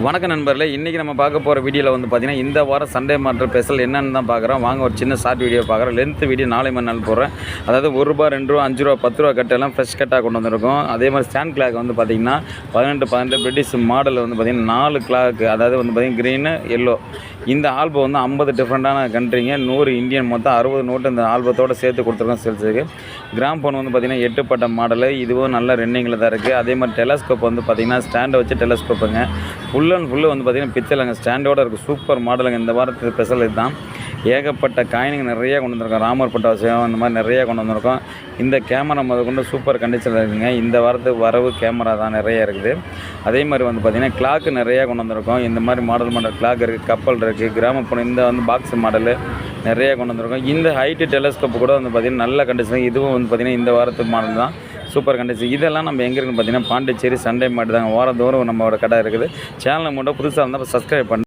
வணக்கம் நண்பர்களே, இன்றைக்கி நம்ம பார்க்க போகிற வீடியோவில் வந்து பார்த்திங்கன்னா இந்த வாரம் சண்டே மார்க்கெட் ஸ்பெஷல் என்னென்னு தான் பார்க்குறோம். வாங்க ஒரு சின்ன ஷார்ட் வீடியோ பார்க்குறோம். லென்த் வீடியோ நாளை மறுநாள் போடுறேன். அதாவது ₹1, ₹2, ₹5, ₹10 கட்டெல்லாம் ஃப்ரெஷ் கட்டாக கொண்டு வந்திருக்கோம். அதே மாதிரி ஸ்டாண்ட் கிளாக் வந்து பார்த்திங்கன்னா 18 பிரிட்டிஷ் மாடல் வந்து பார்த்திங்கன்னா 4 கிளாக், அதாவது வந்து பார்த்திங்கன்னா க்ரீனு எல்லோ. இந்த ஆல்பம் வந்து 50 டிஃப்ரெண்ட்டான கண்ட்ரிங்க, 100 இந்தியன், மொத்தம் 60 நோட்டு இந்த ஆல்பத்தோடு சேர்த்து கொடுத்துருக்கோம் சேல்ஸுக்கு. கிராம் ஃபோன் வந்து பார்த்திங்கன்னா 8 பட்ட மாடலு, இதுவும் நல்ல ரன்னிங்கில் தான் இருக்குது. அதே மாதிரி டெலஸ்கோப் வந்து பார்த்திங்கன்னா ஸ்டாண்டை வச்சு டெலஸ்கோப்புங்க, ஃபுல் அண்ட் ஃபுல்லு வந்து பார்த்திங்கன்னா பிச்சைலங்க ஸ்டாண்டோடு இருக்குது. சூப்பர் மாடலுங்க. இந்த வாரத்துக்கு ஸ்பெஷல் இதுதான். ஏகப்பட்ட காயினுங்க நிறையா கொண்டு வந்திருக்கோம். ராமர் பட்டாசியம் இந்த மாதிரி நிறையா கொண்டு வந்திருக்கோம். இந்த கேமரா கொண்டு சூப்பர் கண்டிஷனில் இருக்குங்க. இந்த வாரத்துக்கு வரவு கேமரா தான் நிறையா இருக்குது. அதே மாதிரி வந்து பார்த்திங்கன்னா கிளாக்கு நிறையா கொண்டு வந்திருக்கோம். இந்த மாதிரி மாடல் கிளாக் இருக்குது, கப்பல் இருக்குது, கிராம ஃபோன், இந்த வந்து பாக்ஸ் மாடலு நிறையா கொண்டு வந்திருக்கோம். இந்த ஹைட்டு டெலஸ்கோப் கூட வந்து பார்த்திங்கன்னா நல்ல கண்டிஷன். இதுவும் வந்து பார்த்திங்கன்னா இந்த வாரத்துக்கு மாடல் தான், சூப்பர் கண்டிஷன். இதெல்லாம் நம்ம எங்கே இருக்குன்னு பார்த்திங்கன்னா பாண்டிச்சேரி சண்டே மார்க்கெட் தாங்க. வாரந்தோறும் நம்மளோட கடை இருக்குது. சேனலை மட்டும் புதுசாக இருந்தால் சப்ஸ்கிரைப் பண்ணி